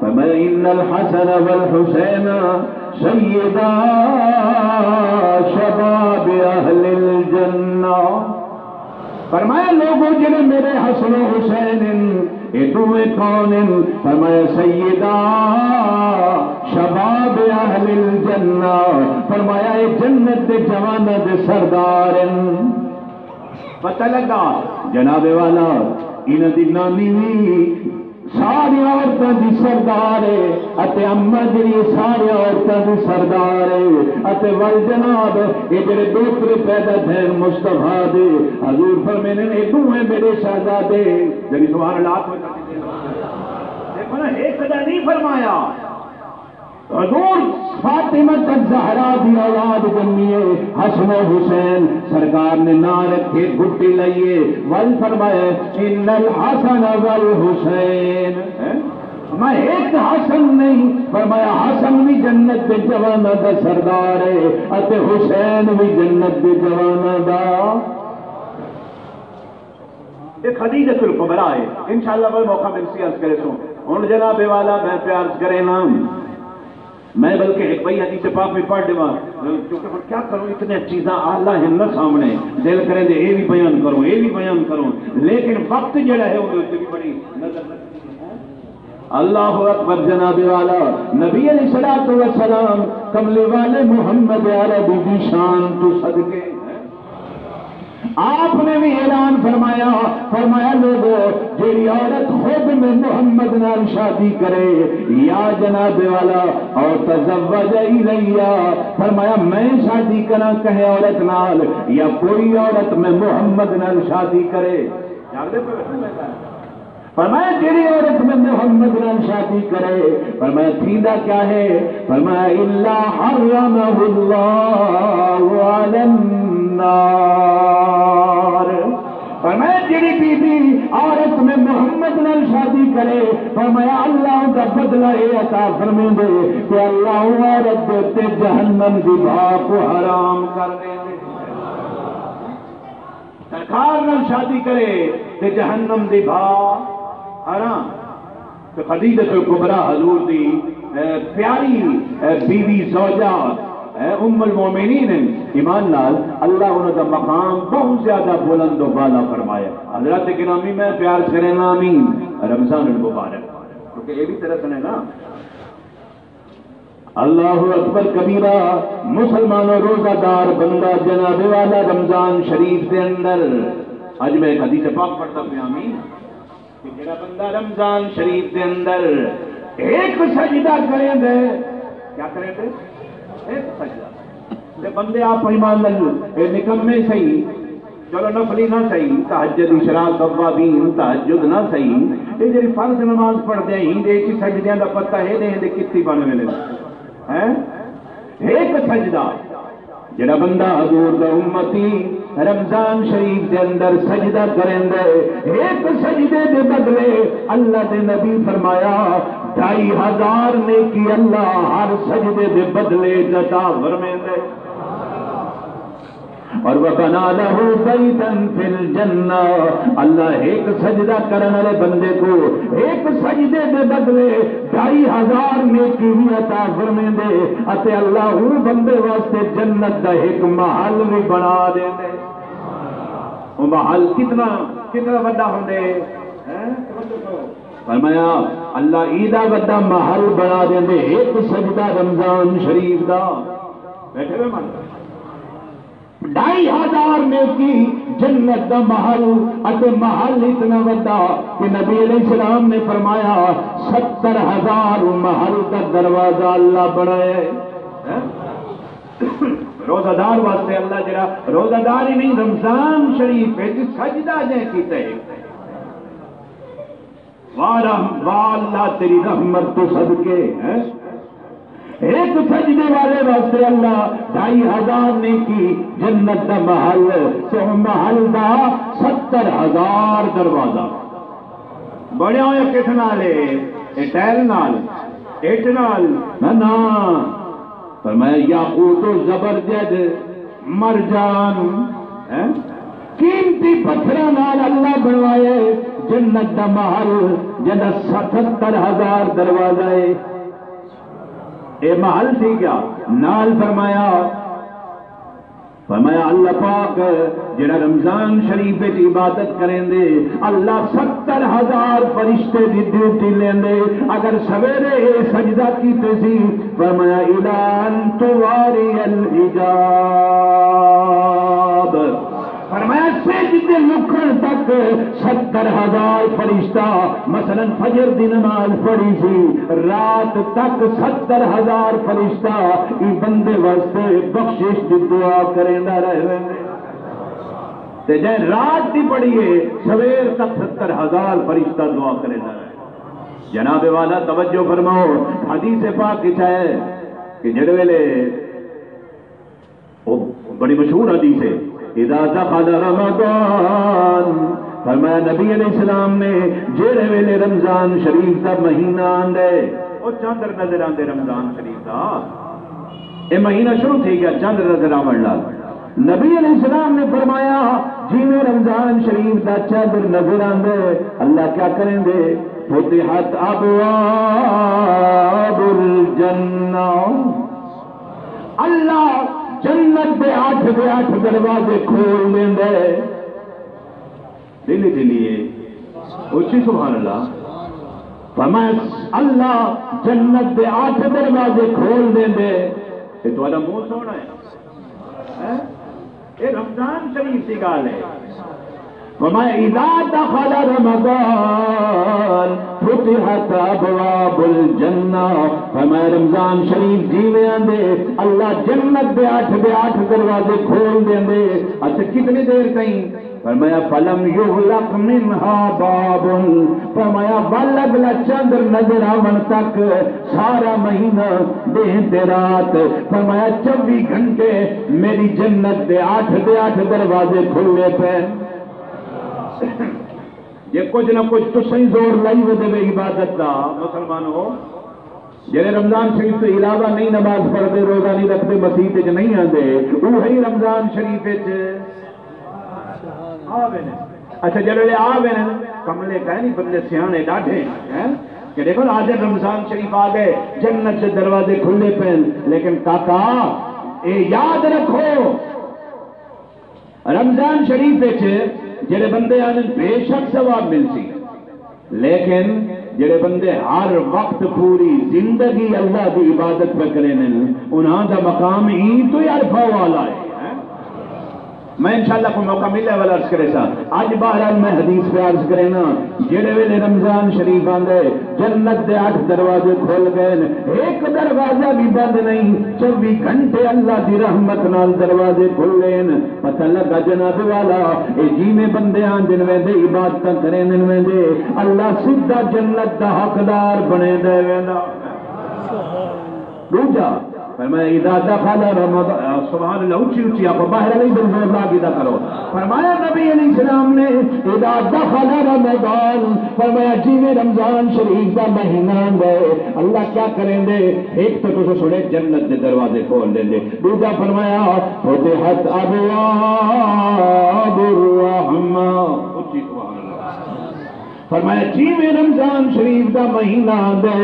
فرمایا ان الحسن والحسین سیدا شباب اہل الجنہ. فرمایا لوگوں جنہیں میرے حسن و حسین یہ دوے کون ہیں؟ فرمایا سیدہ شباب اہل الجنہ. فرمایا اے جنت دے جواناں دے سردار ہیں. پتہ لگا جناب والا انہاں دی نانی بھی ساری عورتوں دی سردار ہے اتے اما جڑی ساری عورتوں دی سردار ہے اتے ول جناب یہ جڑے دوترے پیدا تھے مصطفیٰ دے حضور فرمینے نے دوئے میرے شہزادے جڑی سبحان اللہ دیکھو نا ایک قدر نہیں فرمایا. حضور فاطمہ الزہرا دی اولاد جنمی ہے حسن و حسین سرکار نے نام رکھے گھٹی لئیے ول فرمائے ان الحسن والحسین. میں ایک حسن نہیں فرمایا حسن بھی جنت دے جواناں دا سردار ہے اتے حسین بھی جنت دے جواناں دا. یہ خدیجۃ الکبریٰ ہے. انشاءاللہ وہ موقع مل سی عرض کرے سو ہن جناب والا میں پیار کرے نا میں بلکہ ایک بھائی حدیث پاک میں پڑھ دوں کیونکہ میں کیا کروں اتنے چیزاں اللہ ہیں نا سامنے دل کرے دے یہ بھی بیان کروں یہ بھی بیان کروں لیکن وقت جڑا ہے وہ بھی بڑی نظر اللہ اکبر. جناب والا نبی علیہ الصلوۃ والسلام کملی والے محمد عربی کی شان تو صدقے آپ نے بھی اعلان فرمایا فرمایا لوگو جیڑی عورت خود میں محمد نال شادی کرے یا جناب والا اور تزوج الیہ فرمایا میں شادی کرنا کہے عورت نال یا کوئی عورت میں محمد نال شادی کرے فرمایا جیڑی عورت میں محمد نال شادی کرے فرمایا تھیندہ کیا ہے فرمایا الا حرمہ اللہ علی النار. فرمایا جیڑی بی بی عورت میں محمد نال شادی کرے فرمایا اللہ کا بدلہ یہ عطا فرمائیں دے کہ اللہ عورت تے جہنم دی بھاپ کو حرام کر دے. سرکار نال شادی کرے تے جہنم دی بھاپ حرام. تو خدیجۃ الکبریٰ حضور دی پیاری بیوی زوجہ ام المومنین ایمان لال اللہ انہوں کا مقام بہت زیادہ بلند و بالا فرمایا. حضرات گرامی میں پیار کریں آمین. رمضان المبارک کیونکہ یہ بھی طرح سنے نا اللہ اکبر کبیرہ مسلمانوں روزہ دار بندہ جناب والا رمضان شریف کے اندر آج میں ایک حدیث پاک پڑھتا ہوں آمین کہ جڑا بندہ رمضان شریف کے اندر ایک سجدہ کریں دے کیا کریں دے ایک سجدہ بندے آپ ایمان لل نکمے صحیح چلو نفلی نہ صحیح تہجد اشراق اوابین تہجد نہ صحیح یہ جڑی فرض نماز پڑھ دے ہی دے کی سجدیاں دا پتہ ہے دے کتنی بن ویلے ہیں ایک سجدہ جڑا بندہ حضور دا امتی رمضان شریف دے اندر سجدہ کریں دے ایک سجدے دے بدلے اللہ دے نبی فرمایا 2500 نیکی اللہ ہر سجدے دے بدلے عطا فرمائیں دے. اور وَبَنَا لَهُ بَيْتًا فِي الْجَنَّةِ اللہ ایک سجدہ کرنے والے بندے کو ایک سجدے دے بدلے 2500 نیکی بھی عطا فرمائیں دے اتے اللہ وہ بندے واسطے جنت دا ایک محل بھی بنا دے دے. وہ محل کتنا بڑا ہوندے فرمایا اللہ عیدہ بڑا محل بنا دے دے ایک سجدہ رمضان شریف دا بیٹھے ہوئے مان 2500 نیکی جنت دا محل اتے محل اتنا بڑا کہ نبی علیہ السلام نے فرمایا 70,000 محل کا دروازہ اللہ بنائے. روزہ دار واسطے اللہ جڑا روزہ دار ہی نہیں رمضان شریف ہے سجدہ جے کیتا ہے واہ تیری رحمت تو صدقے ایک سجدے والے واسطے اللہ 2500 نے کی جنت دا محل تو محل دا 70,000 دروازہ بڑے ہوئے کس نالے ٹیل نال ایٹ نال نا فرمایا یاقوت و زبرجد مرجان قیمتی پتھراں نال اللہ بنوائے جنت دا محل جدا 77,000 دروازہ ہے. اے محل تھی کیا نال فرمایا اللہ پاک جڑا رمضان شریف وچ عبادت کریں دے اللہ 70,000 فرشتے دی ڈیوٹی لین دے. اگر سویرے اے سجدہ کیتے سی فرمایا اعلان تواری الحجاب فرمایا سجدے لکھن تک 70,000 فرشتہ مثلا فجر دی نماز پڑھی سی رات تک 70,000 فرشتہ ای بندے واسطے بخشش دی دعا کریندا رہے تے جے رات دی پڑھیے سویر تک 70,000 فرشتہ دعا کریندا رہے. جناب والا توجہ فرماؤ حدیث پاک وچ ہے کہ جڑے ویلے او بڑی مشہور حدیث ہے اذا دخل رمضان فرمایا نبی علیہ السلام نے جڑے ویلے رمضان شریف دا مہینہ آندے او چاندر نظر آندے رمضان شریف دا اے مہینہ شروع تھی گیا چاندر نظر آمن لال نبی علیہ السلام نے فرمایا جی میں رمضان شریف دا چاندر نظر آندے اللہ کیا کریں دے فتحت ابواب الجنہ اللہ جنت دے 8 دروازے کھول دیں دے. دلی دلیے اچھی سبحان اللہ فرمایا اللہ جنت دے 8 دروازے کھول دیں دے. یہ تو منہ سونا ہے یہ رمضان شریف کی گال ہے. فرمایا اذا دخل رمضان فتحت ابواب الجنہ فرمایا رمضان شریف جیوے آندے اللہ جنت دے 8 دروازے کھول دیں دے. اچھا کتنی دیر تائیں فرمایا فلم یغلق منها باب فرمایا والگلا چندر نظر آمن تک سارا مہینہ دن تے رات فرمایا 24 گھنٹے میری جنت دے 8 دروازے کھلے پہ. یہ کچھ نہ کچھ تو صحیح زور لائی وہ دے عبادت دا مسلمانوں جنہیں رمضان شریف سے علاوہ نہیں نماز پڑھتے روزہ نہیں رکھتے مسیح تے نہیں آتے وہی رمضان شریف اچھا جلوے آوے کملے کہہ نہیں بندے سیانے ڈاٹھے کہ دیکھو آج رمضان شریف آ گئے جنت سے دروازے کھلے پہن لیکن کاکا اے یاد رکھو رمضان شریف جڑے بندے آنے بے شک ثواب ملتی لیکن جڑے بندے ہر وقت پوری زندگی اللہ کی عبادت پہ کریں انہاں دا مقام ہی تو عرفہ والا ہے. میں انشاءاللہ کو موقع ملے والا عرض کرے سا آج بہرحال میں حدیث پہ عرض کرے نا جڑے ویلے رمضان شریف آندے جنت دے 8 دروازے کھول گئے ایک دروازہ بھی بند نہیں 24 گھنٹے اللہ دی رحمت نال دروازے کھلے پتہ لگا جناب والا اے جی میں بندے آن دن ویندے عبادت کریں دن ویندے اللہ سیدھا جنت دا حقدار بنے دے ویندا. دوجا فرمایا اذا دخل رمضان سبحان اللہ اچھی آپ باہر علیہ زور لاگیدہ کرو فرمایا نبی علیہ السلام نے اذا دخل رمضان فرمایا جی میں رمضان شریف کا مہینہ دے اللہ کیا کریں دے ایک تو سنے جنت دے دروازے کھول دیں دے. دوسرا فرمایا فتحت ابواب الرحمہ اچھی سبحان اللہ فرمایا جی میں رمضان شریف کا مہینہ دے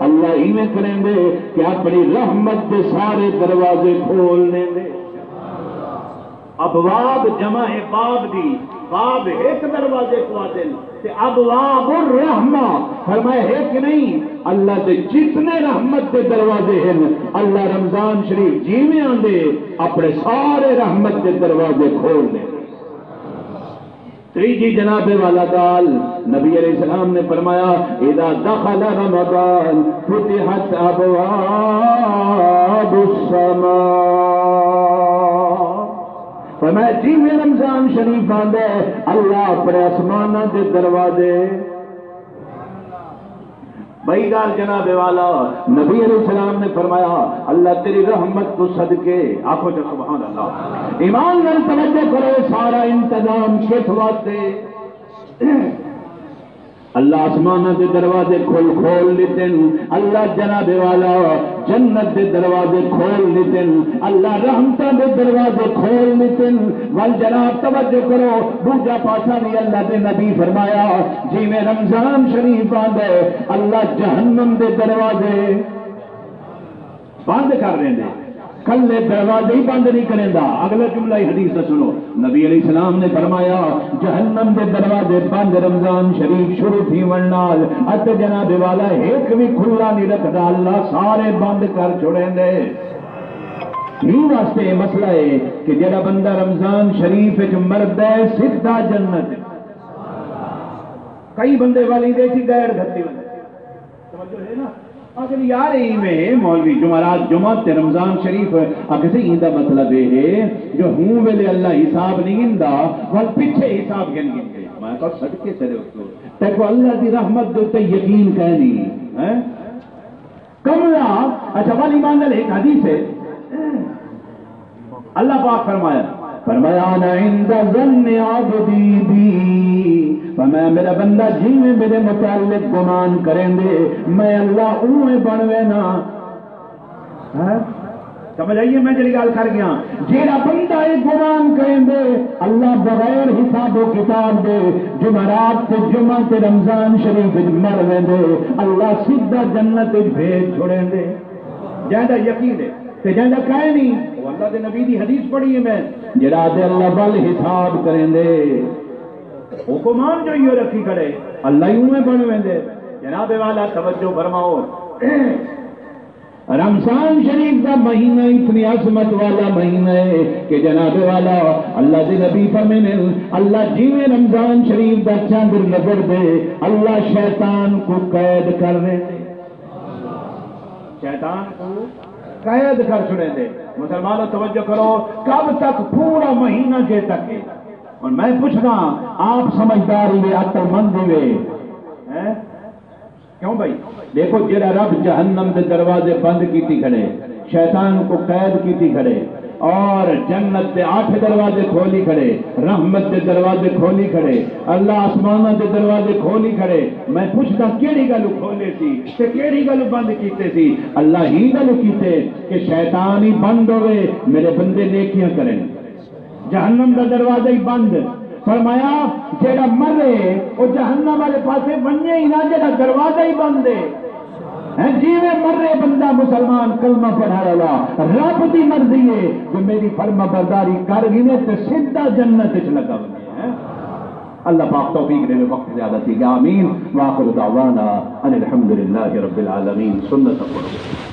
اللہ ہی میں کریں دے کہ اپنی رحمت دے سارے دروازے کھولنے دے. ابواب جمع ہے باب دی باب ایک دروازے کو آتے ہیں ابواب الرحمہ فرمایا ایک نہیں اللہ دے جتنے رحمت دے دروازے ہیں اللہ رمضان شریف جی میں آندے اپنے سارے رحمت دے دروازے کھولنے. تیجی جناب والا دال نبی علیہ السلام نے فرمایا اذا دخل رمضان فتحت ابواب السماء فرمایا جی میں رمضان شریف آندے اللہ اپنے آسمانہ دے دروازے. بھائی گال جناب والا نبی علیہ السلام نے فرمایا اللہ تیری رحمت تو صدقے آنکھوں جو سبحان اللہ ایمان نال توجہ کرو سارا انتظام کس واسطے اللہ آسمان دے دروازے کھول لیتن، اللہ جناب والا جنت دے دروازے کھول لیتن، اللہ رحمتہ دے دروازے کھول لیتن۔ ول جناب توجہ کرو، دوجا پاسا بھی اللہ دے نبی فرمایا جی میں رمضان شریف باندھے اللہ جہنم دے دروازے بند کر دیں دے، کلے دروازے ہی بند نہیں کریں دا۔ اگلا جملہ ہی حدیث سنو، نبی علیہ السلام نے فرمایا جہنم دے دروازے بند رمضان شریف شروع تھی ورنال ات جناب والا ایک بھی کھلا نہیں رکھتا، اللہ سارے بند کر چھوڑیں دے۔ یہ واسطے یہ مسئلہ ہے کہ جڑا بندہ رمضان شریف وچ مرد ہے سیدھا جنت۔ کئی بندے والی دے سی غیر گھتی بندے توجہ ہے نا، اگر یار ہی میں مولوی جمعرات جمعہ تے رمضان شریف اگر سے یہ مطلب ہے جو ہوں ویلے اللہ حساب نہیں دا ول پیچھے حساب گن گے، میں تو صدقے چلے اس تے کو اللہ دی رحمت دے تے یقین کہنی ہے کملا۔ اچھا والی مان لے ایک حدیث ہے، اللہ پاک فرمایا انا عند ظن عبدی بی، فرمایا میرا بندہ جن میں میرے متعلق گمان کریں دے میں اللہ اوے بنوے نا۔ سمجھ آئیے میں جڑی گل کر گیا، جیڑا بندہ ایک گمان کریں دے اللہ بغیر حساب و کتاب دے جمعرات تے جمعہ تے رمضان شریف مر ویندے، اللہ سیدھا جنت بھیج چھوڑیں دے۔ جہاں یقین ہے تے جہاں کہے نہیں وہ اللہ دے نبی دی حدیث پڑھی ہے میں، جڑا دے اللہ بل حساب کریں دے حکمان جو یہ رکھی کرے اللہ ہی میں بن ویندے۔ جناب والا توجہ فرماؤ، رمضان شریف کا مہینہ اتنی عظمت والا مہینہ ہے کہ جناب والا اللہ دے نبی فرمانے اللہ جی میں رمضان شریف کا چاند نظر دے اللہ شیطان کو قید کر دے، شیطان کو قید کر چھڑے دے۔ مسلمانوں توجہ کرو، کب تک؟ پورا مہینہ کے تک۔ اور میں پوچھنا آپ سمجھدار ہوئے عقل مند ہوئے کیوں بھائی؟ دیکھو جڑا رب جہنم دے دروازے بند کیتی کھڑے، شیطان کو قید کیتی کھڑے اور جنت دے 8 دروازے کھولی کھڑے، رحمت دے دروازے کھولی کھڑے، اللہ آسمانہ دے دروازے کھولی کھڑے، میں پوچھتا کیڑی گل کھولے سی تے کیڑی گل بند کیتے سی؟ اللہ ہی گل کیتے کہ شیطان ہی بند ہوئے میرے بندے نیکیاں کریں، جہنم دا دروازہ ہی بند۔ فرمایا جیڑا مرے وہ جہنم والے پاسے بننے ہی نہ، جیڑا دروازہ ہی بند ہے۔ جیوے مرے بندہ مسلمان کلمہ پڑھا رہا، رب دی مرضی ہے جو میری فرما برداری کر گئے تے سیدھا جنت وچ لگا ہوئے۔ اللہ پاک توفیق دے، وقت زیادہ تھی، آمین۔ وآخر دعوانا ان الحمدللہ رب العالمین۔ سنت پڑھو۔